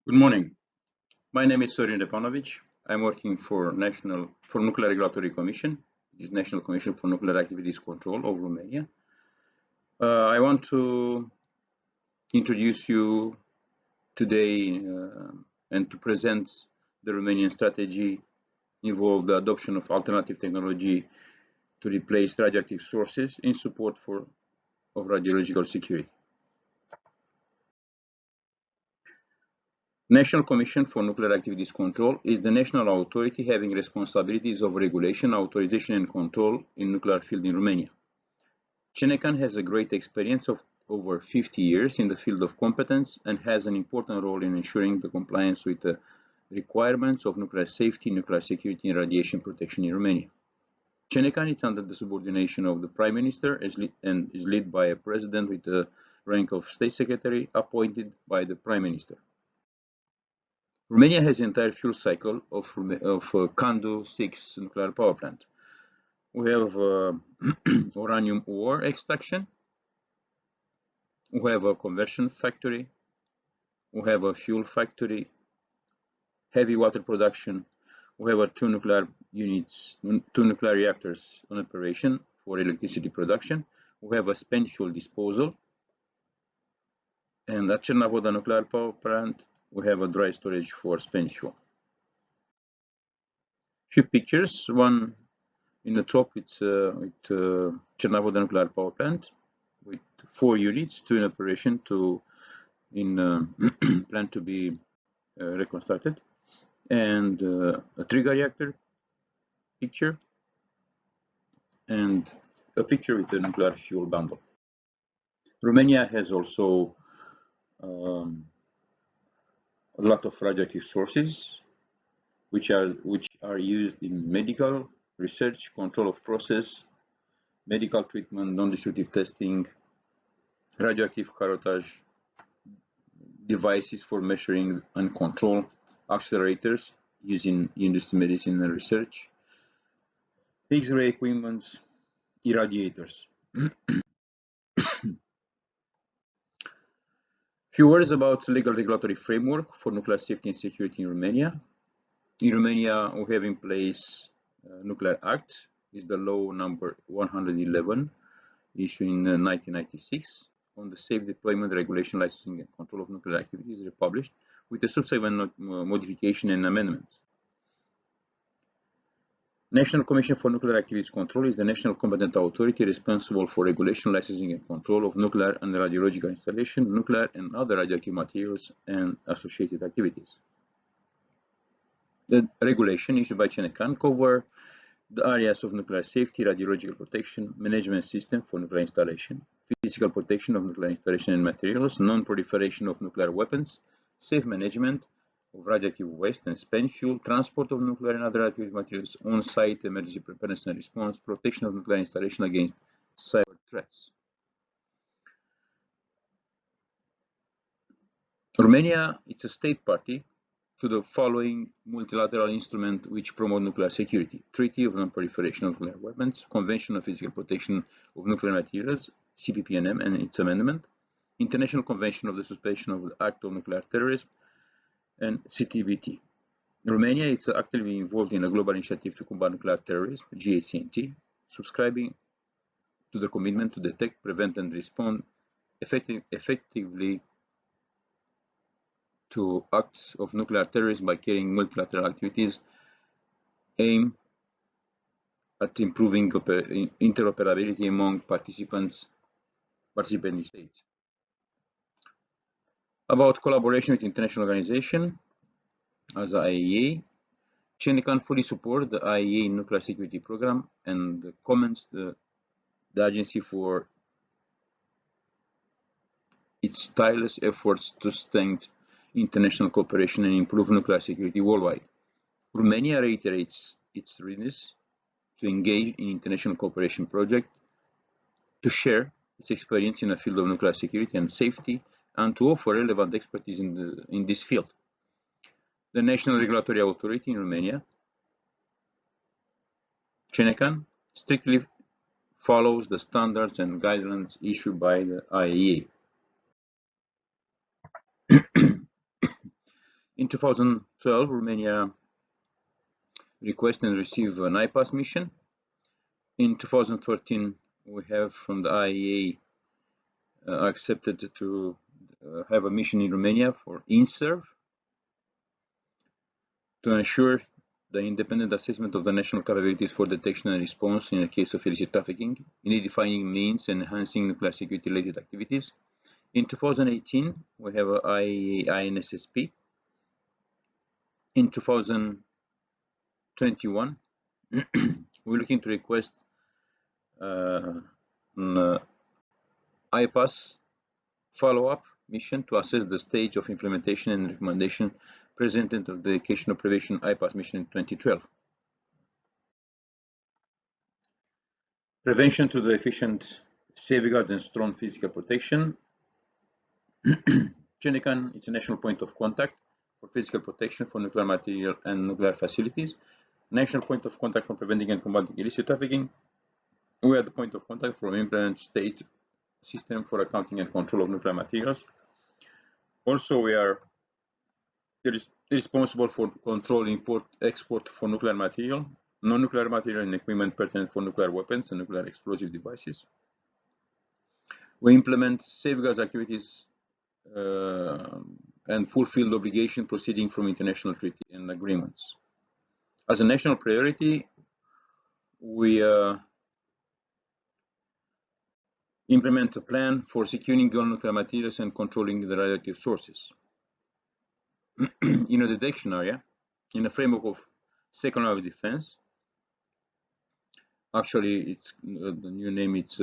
Good morning. My name is Sorin Repanovici. I'm working for Nuclear Regulatory Commission, this National Commission for Nuclear Activities Control of Romania. I want to introduce you today and to present the Romanian strategy involved the adoption of alternative technology to replace radioactive sources in support of radiological security. National Commission for Nuclear Activities Control is the national authority having responsibilities of regulation, authorization and control in nuclear field in Romania. CENECAN has a great experience of over 50 years in the field of competence and has an important role in ensuring the compliance with the requirements of nuclear safety, nuclear security and radiation protection in Romania. CENECAN is under the subordination of the Prime Minister and is led by a president with the rank of State Secretary appointed by the Prime Minister. Romania has the entire fuel cycle of Candu 6 nuclear power plant. We have uranium ore extraction, we have a conversion factory, we have a fuel factory, heavy water production, we have two nuclear units, two nuclear reactors on operation for electricity production, we have a spent fuel disposal, and at Cernavoda nuclear power plant we have a dry storage for spent fuel. Few pictures. One in the top, it's Cernavoda nuclear power plant with 4 units, 2 in operation, 2 in plan to be reconstructed, and a trigger reactor picture, and a picture with the nuclear fuel bundle. Romania has also a lot of radioactive sources which are used in medical research, control of process, medical treatment, non-destructive testing, radioactive carotage, devices for measuring and control, accelerators used in industry, medicine and research, X-ray equipments, irradiators. Few words about legal regulatory framework for nuclear safety and security in Romania. In Romania, we have in place Nuclear Act, is the law number 111, issued in 1996, on the safe deployment, regulation, licensing and control of nuclear activities, republished with a subsequent modification and amendments. National Commission for Nuclear Activities Control is the national competent authority responsible for regulation, licensing and control of nuclear and radiological installation, nuclear and other radioactive materials and associated activities. The regulation issued by CENECAN cover the areas of nuclear safety, radiological protection, management system for nuclear installation, physical protection of nuclear installation and materials, non-proliferation of nuclear weapons, safe management of radioactive waste and spent fuel, transport of nuclear and other radioactive materials, on-site emergency preparedness and response, protection of nuclear installation against cyber threats. Romania is a state party to the following multilateral instruments which promote nuclear security: Treaty of Non-Proliferation of Nuclear Weapons, Convention of Physical Protection of Nuclear Materials, CPPNM and its amendment, International Convention of the Suspension of the Act of Nuclear Terrorism, and CTBT. Romania is actively involved in a global initiative to combat nuclear terrorism, GACNT, subscribing to the commitment to detect, prevent and respond effectively to acts of nuclear terrorism by carrying multilateral activities aimed at improving interoperability among participating states. About collaboration with international organizations, as the IAEA, CENECAN fully supports the IAEA nuclear security program and commends the agency for its tireless efforts to strengthen international cooperation and improve nuclear security worldwide. Romania reiterates its readiness to engage in international cooperation projects, to share its experience in the field of nuclear security and safety, and to offer relevant expertise in this field. The National Regulatory Authority in Romania, CENECAN, strictly follows the standards and guidelines issued by the IAEA. 2012, Romania requested and received an IPAS mission. In 2013, we have from the IEA accepted to have a mission in Romania for INSERV to ensure the independent assessment of the national capabilities for detection and response in the case of illicit trafficking, in defining means and enhancing nuclear security-related activities. In 2018, we have a IEA INSSP. In 2021, we're looking to request an IPAS follow-up mission to assess the stage of implementation and recommendation presented of the Education of Prevention IPAS mission in 2012. Prevention to the efficient safeguards and strong physical protection. CENECAN is a national point of contact for physical protection for nuclear material and nuclear facilities, national point of contact for preventing and combating illicit trafficking. We are the point of contact for implement state system for accounting and control of nuclear materials. Also, we are responsible for control, import, export for nuclear material, non-nuclear material and equipment pertinent for nuclear weapons and nuclear explosive devices. We implement safeguards activities and fulfill obligation proceeding from international treaty and agreements. As a national priority, we implement a plan for securing all nuclear materials and controlling the radioactive sources. In a detection area, in the framework of second line of defense, actually it's the new name, it's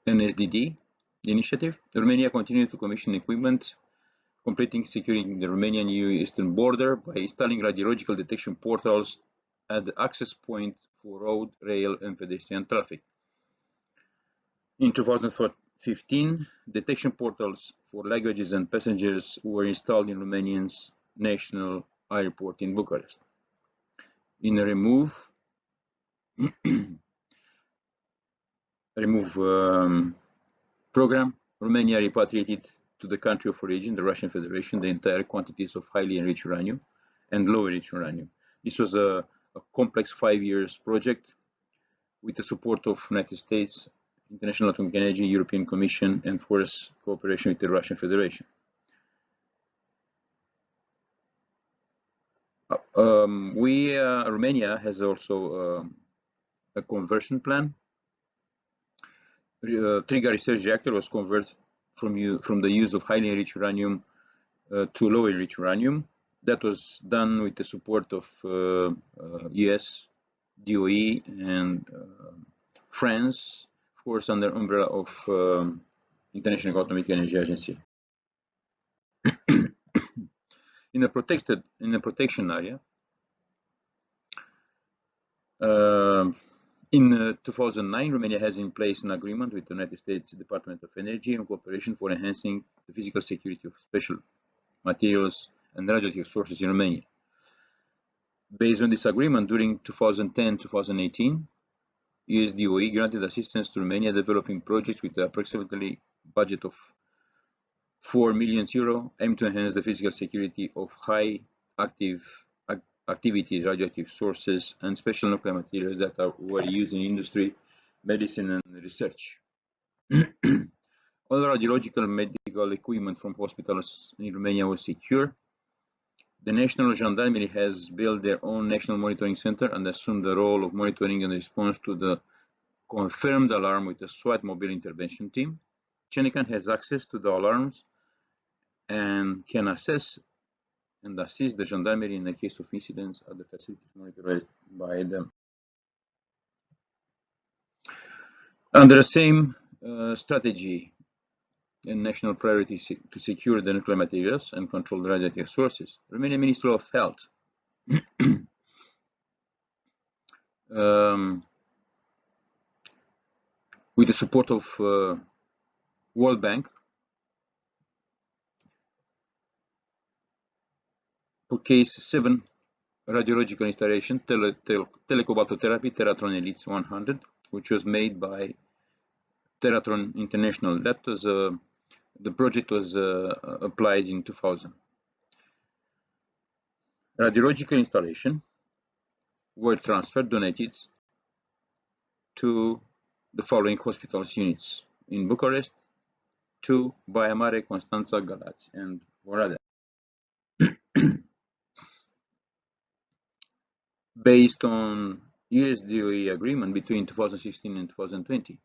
NSDD initiative. Romania continued to commission equipment, completing securing the Romanian EU eastern border by installing radiological detection portals at the access point for road, rail, and pedestrian traffic. In 2015, detection portals for luggages and passengers were installed in Romania's national airport in Bucharest. In a remove program, Romania repatriated to the country of origin, the Russian Federation, the entire quantities of highly enriched uranium and low enriched uranium. This was a complex 5 years project with the support of United States, International Atomic Energy, European Commission, and force cooperation with the Russian Federation. Romania has also a conversion plan. Triga research reactor was converted from the use of highly enriched uranium to low enriched uranium. That was done with the support of US, DOE, and France, of course, under umbrella of International Atomic Energy Agency. In a protection area, in 2009, Romania has in place an agreement with the United States Department of Energy and cooperation for enhancing the physical security of special materials and radioactive sources in Romania. Based on this agreement, during 2010-2018, USDOE granted assistance to Romania developing projects with approximately budget of €4 million aimed to enhance the physical security of high activity radioactive sources and special nuclear materials that were used in industry, medicine, and research. All radiological medical equipment from hospitals in Romania was secure. The National Gendarmerie has built their own national monitoring center and assumed the role of monitoring and response to the confirmed alarm with a SWAT mobile intervention team. CENECAN has access to the alarms and can assess and assist the gendarmerie in the case of incidents at the facilities monitored by them. Under the same strategy and national priorities to secure the nuclear materials and control the radioactive sources, Romanian Ministry of Health with the support of World Bank purchased 7 radiological installations, telecobaltotherapy Teratron Elite 100, which was made by Teratron International. That was the project was applied in 2000. Radiological installation were transferred, donated to the following hospitals units in Bucharest, to Baia Mare, Constanța, Galați, and Oradea. Based on USDOE agreement between 2016 and 2020.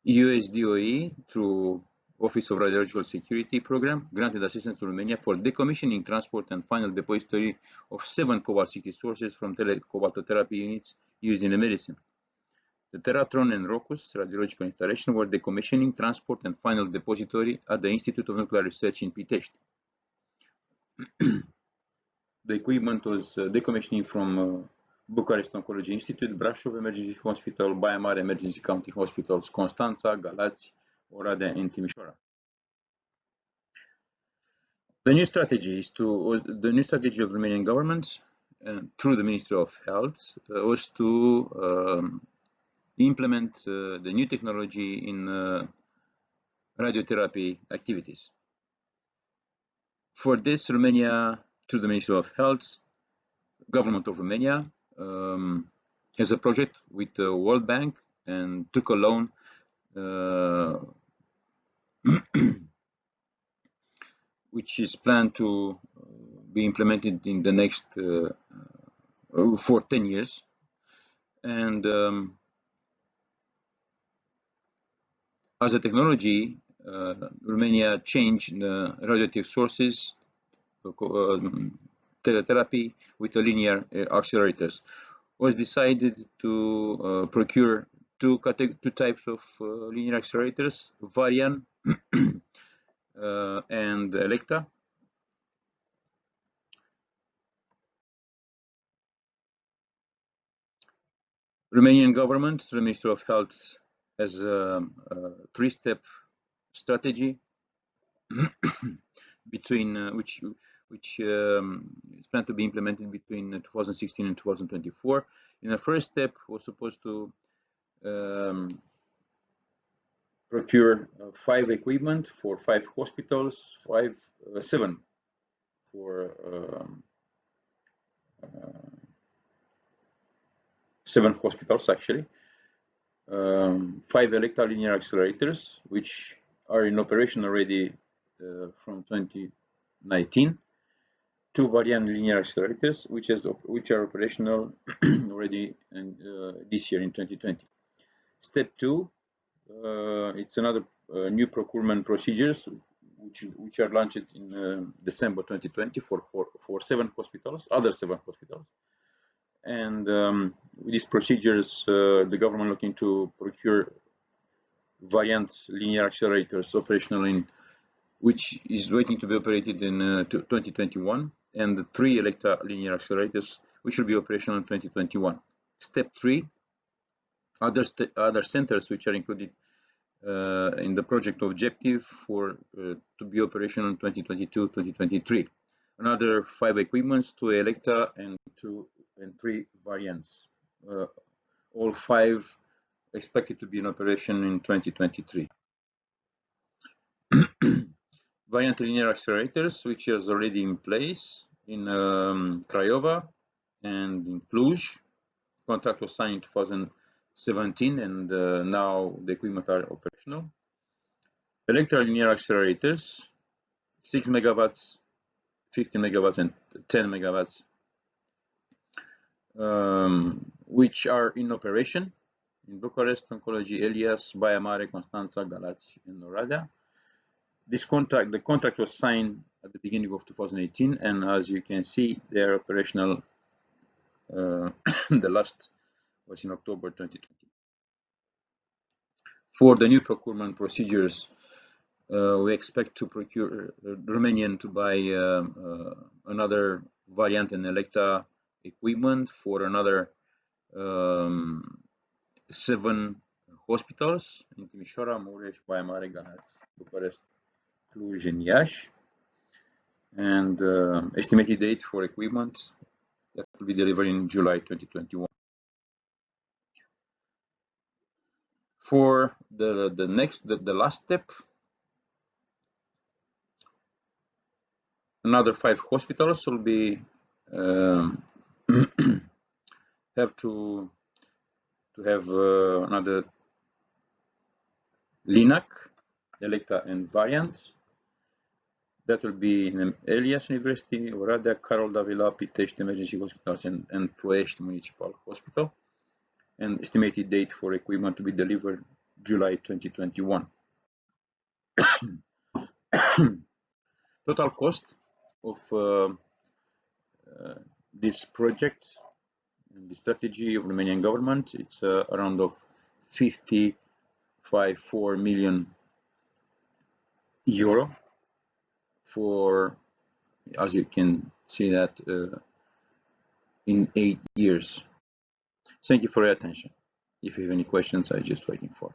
USDOE, through Office of Radiological Security Program, granted assistance to Romania for decommissioning, transport, and final depository of 7 cobalt-60 sources from cobaltotherapy units used in the medicine. The Teratron and Rocus radiological installation were decommissioning, transport, and final depository at the Institute of Nuclear Research in Pitești. The equipment was decommissioning from Bucharest Oncology Institute, Brașov Emergency Hospital, Baia Mare Emergency County Hospitals, Constanța, Galați, Oradea, and Timișoara. The new strategy of Romanian government through the Ministry of Health was to implement the new technology in radiotherapy activities. For this, Romania, through the Ministry of Health, government of Romania has a project with the World Bank and took a loan which is planned to be implemented in the next for 10 years. And as a technology, Romania changed the radioactive sources, teletherapy with the linear accelerators. Was decided to procure two types of linear accelerators, Varian and Electa. Romanian government, the Ministry of Health, has a three-step strategy between which is planned to be implemented between 2016 and 2024. In the first step, was supposed to procure 5 equipment for 5 hospitals, 7 for 7 hospitals actually, 5 Electa linear accelerators, which are in operation already from 2019, 2 Varian linear accelerators, which are operational already in, this year in 2020. Step 2, it's another new procurement procedures which are launched in December 2020 for 7 hospitals, other 7 hospitals. And with these procedures, the government looking to procure Variant linear accelerators operational in, which is waiting to be operated in 2021, and the 3 Electa linear accelerators, which will be operational in 2021. Step 3, other centers which are included in the project objective for to be operational in 2022-2023. Another 5 equipments, 2 Electa and 2 and 3 Variants. All 5 expected to be in operation in 2023. Variant linear accelerators, which is already in place in Craiova and in Cluj. Contract was signed in 2017, and now the equipment are operational. Electra linear accelerators, 6 megawatts, 50 megawatts, and 10 megawatts, which are in operation in Bucharest, Oncology, Elias, Baia Mare, Constanța, Galați, and Oradea. The contract was signed at the beginning of 2018, and as you can see, they are operational. The last was in October 2020. For the new procurement procedures, we expect to procure Romanian to buy another Variant and Electa equipment for another 7 hospitals in Timișoara, Mureș, Baia Mare, Galați, Bucharest, Cluj, and Iași, and estimated date for equipment that will be delivered in July 2021. For the last step, another 5 hospitals will be have to have another LINAC, Electa and variants. That will be in Elias University, Oradea, Carol Davila, Pitești Emergency Hospitals, and Ploiești Municipal Hospital. And estimated date for equipment to be delivered July 2021. Total cost of this project and the strategy of the Romanian government, it's around of 55.4 million euro for, as you can see that, in 8 years. Thank you for your attention. If you have any questions, I'm just waiting for.